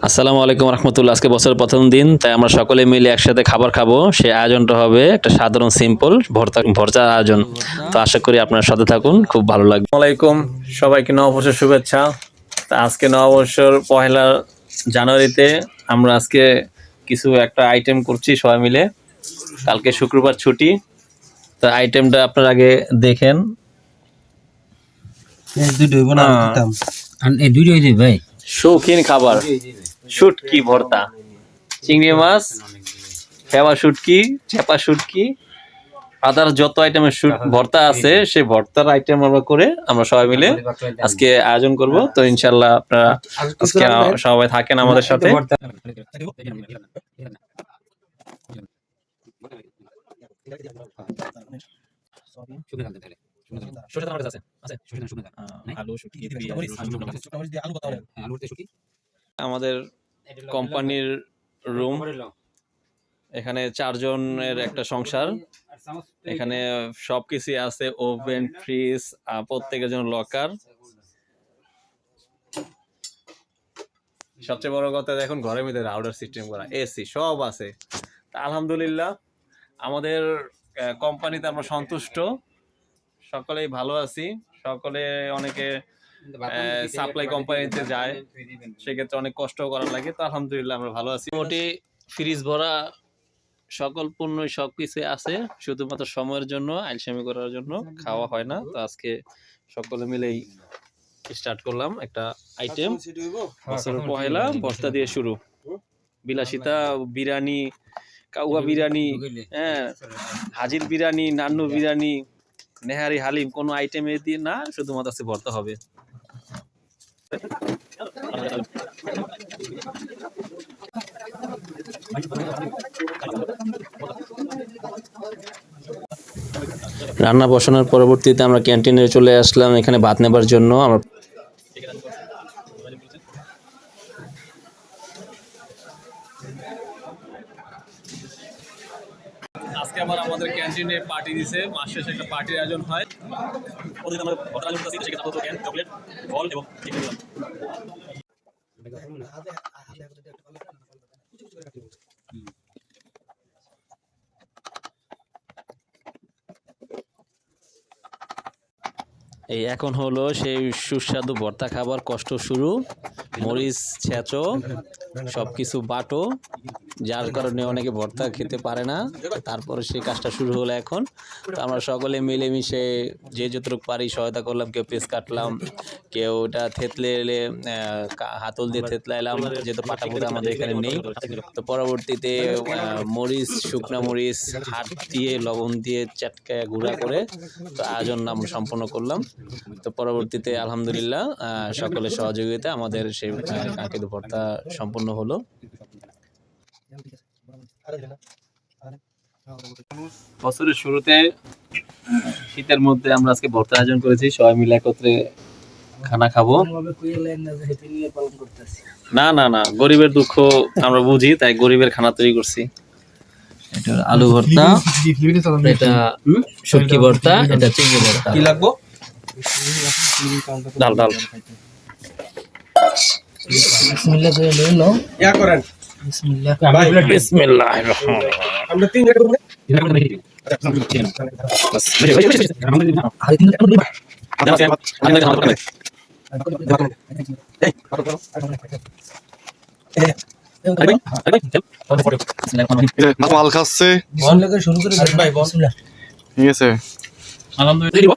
আসসালামু আলাইকুম রহমতুল্লাহ। আজকে বছরের প্রথম দিন, তাই আমরা সকলে মিলে একসাথে খাবার খাবো। সেই আয়োজনটা হবে একটা সাধারণ সিম্পল ভর্তার আয়োজন। তো আশা করি আপনার সাথে থাকুন, খুব ভালো লাগবে। আসসালামু আলাইকুম, সবাইকে নববর্ষের শুভেচ্ছা। তা আজকে নববর্ষের পহেলা জানুয়ারিতে আমরা আজকে কিছু একটা আইটেম করছি সবাই মিলে। কালকে শুক্রবার ছুটি, তো আইটেমটা আপনারা আগে দেখেন। শৌখিন খাবার, শুটকি ভর্তা, চিংড়ি মাছ, ফেওয়া শুটকি, চেপা শুটকি, আদার যত আইটেমের ভর্তা আছে সেই ভর্তার আইটেম আমরা সবাই মিলে আজকে আয়োজন করব। তো ইনশাল্লাহ আপনারা আজকে সবাই থাকেন আমাদের সাথে। আমাদের কোম্পানির রুম, এখানে 4 জনের একটা সংসার। এখানে সবকিছু আছে, ওভেন, ফ্রিজ, প্রত্যেকের জন্য লকার। সবচেয়ে বড় কথা দেখুন, ঘরের মধ্যে রাউটার সিস্টেম করা, এসি সব আছে। আলহামদুলিল্লাহ আমাদের কোম্পানিতে আমরা সন্তুষ্ট, সকলেই ভালো আছি। সকলে অনেকে সাপ্লাই কোম্পানিতে যায়, সেক্ষেত্রে অনেক কষ্ট করা লাগে। তো আলহামদুলিল্লাহ আমরা ভালো আছি। মোটামুটি ফ্রিজ ভরা সকল পণ্যই সবকিছু আছে, শুধুমাত্র সময়ের জন্য আইলসামি করার জন্য খাওয়া হয় না। তো আজকে সকলে মিলেই স্টার্ট করলাম একটা আইটেম। বছরের পহেলা বস্তা দিয়ে শুরু। বিলাসিতা বিরিয়ানি, কাউয়া বিরিয়ানি, হ্যাঁ, হাজির বিরিয়ানি, নান্নু বিরিয়ানি, নেহারি, হালিম, কোনো আইটেমে দিয়ে না, শুধুমাত্র আজকে ভর্তা হবে। রান্না বসানোর পরবর্তীতে আমরা ক্যান্টিনে চলে আসলাম এখানে ভাত নেবার জন্য। আমরা আজকে আবার আমাদের ক্যান্টিনে পার্টি দিছে, মাস শেষে একটা পার্টির আয়োজন হয়। প্রতিদিন আমরা ভর্তা আয়োজন করতেছি, সেক্ষেত্রে আমরা ক্যান, চকলেট, ফল এবং কেক দিলাম। এই এখন হলো সেই সুস্বাদু ভর্তা খাবার কষ্ট শুরু। মরিচ ছেঁচো, সবকিছু বাটো, যার কারণে অনেকে ভর্তা খেতে পারে না। তারপরে সেই কাজটা শুরু হলো এখন। তো আমরা সকলে মিলেমিশে যে যতটুকু পারি সহায়তা করলাম। কেউ পেঁচ কাটলাম, কেউ ওটা থেতলে এলে হাতল দিয়ে থেতলাইলাম, যেহেতু পাটা পুটা আমাদের এখানে নেই। তো পরবর্তীতে মরিচ, শুকনা মরিচ, হাত দিয়ে লবণ দিয়ে চাটকা গুঁড়া করে তো আয়োজন আমরা সম্পন্ন করলাম। তো পরবর্তীতে আলহামদুলিল্লাহ সকলের সহযোগিতা আমাদের সেই কাঙ্ক্ষিত ভর্তা সম্পন্ন হলো। বছরের শুরুতে শীতের মধ্যে আমরা আজকে ভর্তা আয়োজন করেছি, সবাই মিলে একত্রে খানা খাবো। না না না, গরিবের দুঃখ আমরা বুঝি, তাই গরিবের খানা তৈরি করছি। এটা আলু ভর্তা, এটা শুটকি ভর্তা, এটা চিংড়ি ভর্তা। কি লাগবো? ডাল ডাল। বিসমিল্লাহ করে লও। ইয়া করেন। বিসমিল্লাহ। বিসমিল্লাহির রহমানির রহিম। আমরা তিন জায়গা করব। মাল খাচ্ছে শুরু করে ভাই বিসমিল্লাহ। ঠিক আছে আলহামদুলিল্লাহ।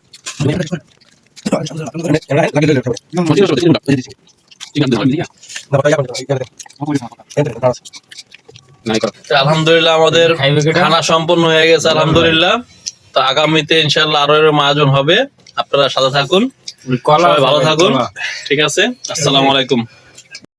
আলহামদুলিল্লাহ আমাদের খানা সম্পন্ন হয়ে গেছে আলহামদুলিল্লাহ। তো আগামীতে ইনশাআল্লাহ আরো এরকম আয়োজন হবে, আপনারা সাথে থাকুন, সবাই ভালো থাকুন। ঠিক আছে, আসসালামু আলাইকুম।